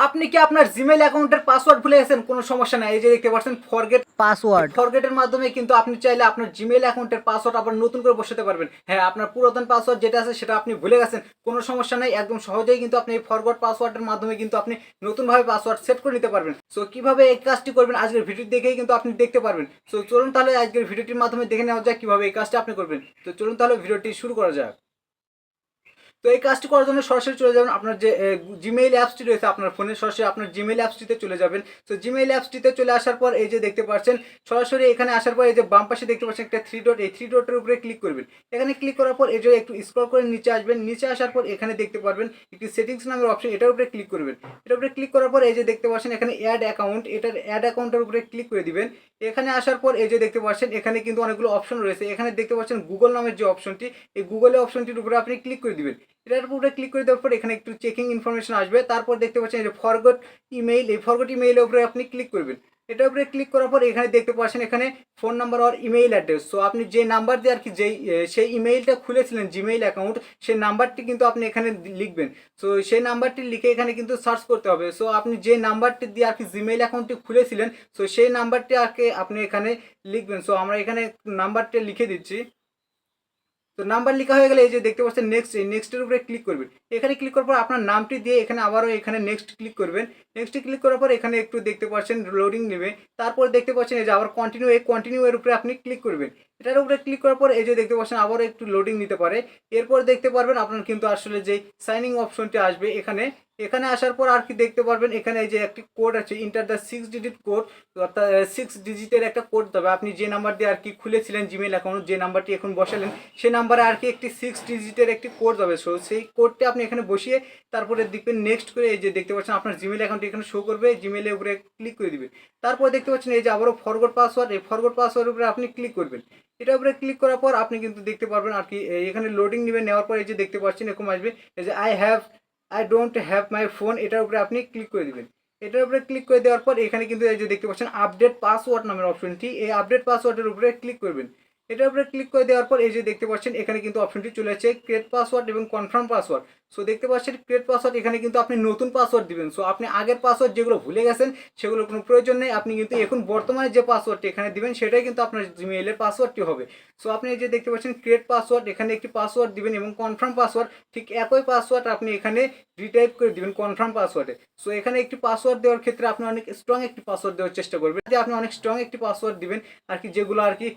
আপনি কি আপনার জিমেইল অ্যাকাউন্টের পাসওয়ার্ড ভুলে গেছেন? কোনো সমস্যা নাই, এই যে দেখতে পাচ্ছেন ফরগেট পাসওয়ার্ড। ফরগেটের মাধ্যমে কিন্তু আপনি চাইলে আপনার জিমেইল অ্যাকাউন্টের পাসওয়ার্ড আবার নতুন করে বসাতে পারবেন। হ্যাঁ, আপনার পুরাতন পাসওয়ার্ড যেটা আছে সেটা আপনি ভুলে গেছেন, কোনো সমস্যা নাই, একদম সহজেই কিন্তু আপনি এই ফরগট পাসওয়ার্ডের মাধ্যমে কিন্তু আপনি নতুনভাবে পাসওয়ার্ড সেট করে নিতে পারবেন। সো কিভাবে এই কাজটি করবেন আজকের ভিডিও দেখেই কিন্তু আপনি দেখতে পারবেন। সো চলুন তাহলে আজকের ভিডিওটির মাধ্যমে দেখে নেওয়া যায় কিভাবে এই কাজটা আপনি করবেন। তো চলুন তাহলে ভিডিওটি শুরু করা যাক। তো এই কাজটি করার জন্য সরাসরি চলে যাবেন আপনার যে জিমেইল অ্যাপসটি রয়েছে আপনার ফোনে, সরাসরি আপনার জিমেইল অ্যাপসটিতে চলে যাবেন। তো জিমেইল অ্যাপসটিতে চলে আসার পর এই যে দেখতে পাচ্ছেন, সরাসরি এখানে আসার পর এই যে বাম পাশে দেখতে পাচ্ছেন একটা থ্রি ডট, এই থ্রি ডটের উপরে ক্লিক করবেন। এখানে ক্লিক করার পর এই যে একটু স্ক্রল করে নিচে আসবেন, নিচে আসার পর এখানে দেখতে পারবেন একটি সেটিংস নামের অপশন, এটার উপরে ক্লিক করবেন। এটার উপরে ক্লিক করার পর এই যে দেখতে পাচ্ছেন এখানে অ্যাড অ্যাকাউন্ট, এটার অ্যাড অ্যাকাউন্টের উপরে ক্লিক করে দিবেন। এখানে আসার পর এই যে দেখতে পাচ্ছেন এখানে কিন্তু অনেকগুলো অপশন রয়েছে, এখানে দেখতে পাচ্ছেন গুগল নামের যে অপশনটি, এই গুগলের অপশনটির উপরে আপনি ক্লিক করে দিবেন। এটার উপরে ক্লিক করে দেওয়ার পর এখানে একটু চেকিং ইনফরমেশন আসবে, তারপর দেখতে পাচ্ছেন যে ফরগট ইমেইল, এই ফরগট ইমেইলের উপরে আপনি ক্লিক করবেন। এটার উপরে ক্লিক করার পর এখানে দেখতে পাচ্ছেন এখানে ফোন নাম্বার আর ইমেইল অ্যাড্রেস। সো আপনি যে নাম্বার দিয়ে আর কি যেই সেই ইমেইলটা খুলেছিলেন জিমেইল অ্যাকাউন্ট, সেই নাম্বারটি কিন্তু আপনি এখানে লিখবেন। সো সেই নাম্বারটি লিখে এখানে কিন্তু সার্চ করতে হবে। সো আপনি যে নাম্বারটি দিয়ে আর কি জিমেইল অ্যাকাউন্টটি খুলেছিলেন, সো সেই নাম্বারটি আর কি আপনি এখানে লিখবেন। সো আমরা এখানে নাম্বারটা লিখে দিচ্ছি। তো নাম্বার লেখা হয়ে গেলে এই যে দেখতে পাচ্ছেন নেক্সট, এই নেক্সটের উপরে ক্লিক করবেন। এখানে ক্লিক করার পর আপনার নামটি দিয়ে এখানে আবারও এখানে নেক্সট ক্লিক করবেন। নেক্সটে ক্লিক করার পর এখানে একটু দেখতে পাচ্ছেন লোডিং নেবে, তারপর দেখতে পাচ্ছেন এই যে আবার কন্টিনিউ, এই কন্টিনিউ এর উপরে আপনি ক্লিক করবেন। এটার উপরে ক্লিক করার পর এই যে দেখতে পাচ্ছেন আবারও একটু লোডিং নিতে পারে। এরপর দেখতে পারবেন আপনার কিন্তু আসলে যে সাইনিং অপশনটি আসবে এখানে, এখানে আসার পর আর কি দেখতে পারবেন এখানে এই যে একটি কোড আছে, ইন্টার দ্য 6 ডিজিট কোড, অর্থাৎ 6 ডিজিটের একটা কোড দেবে। আপনি যে নাম্বার দিয়ে আর কি খুলেছিলেন জিমেইল অ্যাকাউন্ট, যে নাম্বারটি এখন বসালেন, সেই নাম্বারে আর কি একটি 6 ডিজিটের একটি কোড যাবে। সো সেই কোডটি আপনি এখানে বসিয়ে তারপরে দেখবেন নেক্সট করে এই যে দেখতে পাচ্ছেন আপনার জিমেইল অ্যাকাউন্ট এখানে শো করবে, জিমেইলের উপরে ক্লিক করে দিবেন। তারপর দেখতে পাচ্ছেন এই যে আবারও ফরগট পাসওয়ার্ড, এই ফরগট পাসওয়ার্ডের উপরে আপনি ক্লিক করবেন। এটার উপরে ক্লিক করার পর আপনি কিন্তু দেখতে পারবেন আর কি এখানে লোডিং নেবেন, নেওয়ার পর এই যে দেখতে পাচ্ছেন এরকম আসবে এই যে I don't have my phone, এটার উপরে আপনি ক্লিক করে দিবেন। এটার উপরে ক্লিক করে দেওয়ার পর এখানে কিন্তু এই যে দেখতে পাচ্ছেন আপডেট পাসওয়ার্ড নামের অপশনটি, এই আপডেট পাসওয়ার্ডের উপরে ক্লিক করবেন। এটার উপরে ক্লিক করে দেওয়ার পর এই যে দেখতে পাচ্ছেন এখানে কিন্তু অপশনটি চলে আসছে ক্রিয়েট পাসওয়ার্ড এবং কনফার্ম পাসওয়ার্ড। সো দেখতে পাচ্ছেন ক্রিয়েট পাসওয়ার্ড, এখানে কিন্তু আপনি নতুন পাসওয়ার্ড দিবেন। সো আপনি আগের পাসওয়ার্ড যেগুলো ভুলে গেছেন সেগুলোর কোনো প্রয়োজন নেই, আপনি কিন্তু এখন বর্তমানে যে পাসওয়ার্ডটি এখানে দিবেন সেটাই কিন্তু আপনার জিমেইলের পাসওয়ার্ডটি হবে। সো আপনি এই যে দেখতে পাচ্ছেন ক্রিয়েট পাসওয়ার্ড, এখানে একটি পাসওয়ার্ড দিবেন এবং কনফার্ম পাসওয়ার্ড, ঠিক একই পাসওয়ার্ড আপনি এখানে রিটাইপ করে দিবেন কনফার্ম পাসওয়ার্ডে। সো এখানে একটি পাসওয়ার্ড দেওয়ার ক্ষেত্রে আপনি অনেক স্ট্রং একটি পাসওয়ার্ড দেওয়ার চেষ্টা করবেন, যে আপনি অনেক স্ট্রং একটি পাসওয়ার্ড দিবেন আর কি, যেগুলো আর কি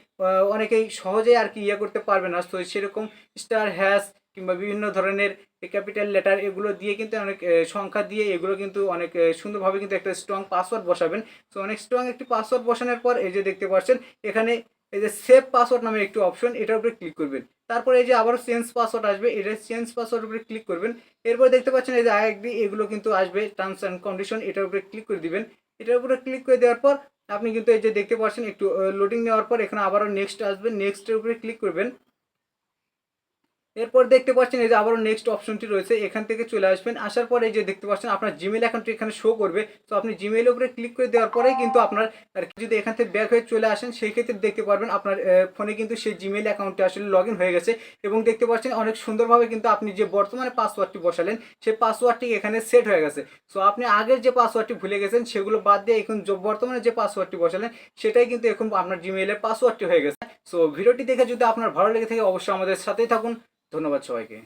অনেকেই সহজেই আর কি করতে পারবে না। তো সেরকম স্টার হ্যাশ কিংবা বিভিন্ন ধরনের ক্যাপিটাল লেটার এগুলো দিয়ে কিন্তু অনেক সংখ্যা দিয়ে এগুলো কিন্তু অনেক সুন্দরভাবে কিন্তু একটা স্ট্রং পাসওয়ার্ড বসাবেন। সো অনেক স্ট্রং একটি পাসওয়ার্ড বসানোর পর এই যে দেখতে পাচ্ছেন এখানে এই যে সেভ পাসওয়ার্ড নামের একটি অপশন, এটার উপরে ক্লিক করবেন। তারপরে এই যে আবারও চেঞ্জ পাসওয়ার্ড আসবে, এটা চেঞ্জ পাসওয়ার্ড উপরে ক্লিক করবেন। এরপর দেখতে পাচ্ছেন এই যে আই এগ্রি, এগুলো কিন্তু আসবে টার্মস অ্যান্ড কন্ডিশন, এটার উপরে ক্লিক করে দিবেন। এটার উপরে ক্লিক করে দেওয়ার পর আপনি কিন্তু এই যে দেখতে পাচ্ছেন একটু লোডিং নেওয়ার পর এখানে আবারও নেক্সট আসবে, নেক্সটের উপরে ক্লিক করবেন। এরপর দেখতে পাচ্ছেন এই যে আবারও নেক্সট অপশনটি রয়েছে, এখান থেকে চলে আসবেন। আসার পরে এই যে দেখতে পাচ্ছেন আপনার জিমেইল অ্যাকাউন্টটি এখানে শো করবে। তো আপনি জিমেইলের উপরে ক্লিক করে দেওয়ার পরেই কিন্তু আপনার আর কি যদি এখান থেকে ব্যাক হয়ে চলে আসেন সেই ক্ষেত্রে দেখতে পারবেন আপনার ফোনে কিন্তু সেই জিমেইল অ্যাকাউন্টটি আসলে লগ ইন হয়ে গেছে এবং দেখতে পাচ্ছেন অনেক সুন্দরভাবে কিন্তু আপনি যে বর্তমানে পাসওয়ার্ডটি বসালেন সেই পাসওয়ার্ডটি এখানে সেট হয়ে গেছে। সো আপনি আগের যে পাসওয়ার্ডটি ভুলে গেছেন সেগুলো বাদ দিয়ে এখন বর্তমানে যে পাসওয়ার্ডটি বসালেন সেটাই কিন্তু এখন আপনার জিমেইলের পাসওয়ার্ডটি হয়ে গেছে। সো ভিডিওটি দেখে যদি আপনার ভালো লেগে থাকে অবশ্যই আমাদের সাথেই থাকুন। ধন্যবাদ সবাইকে।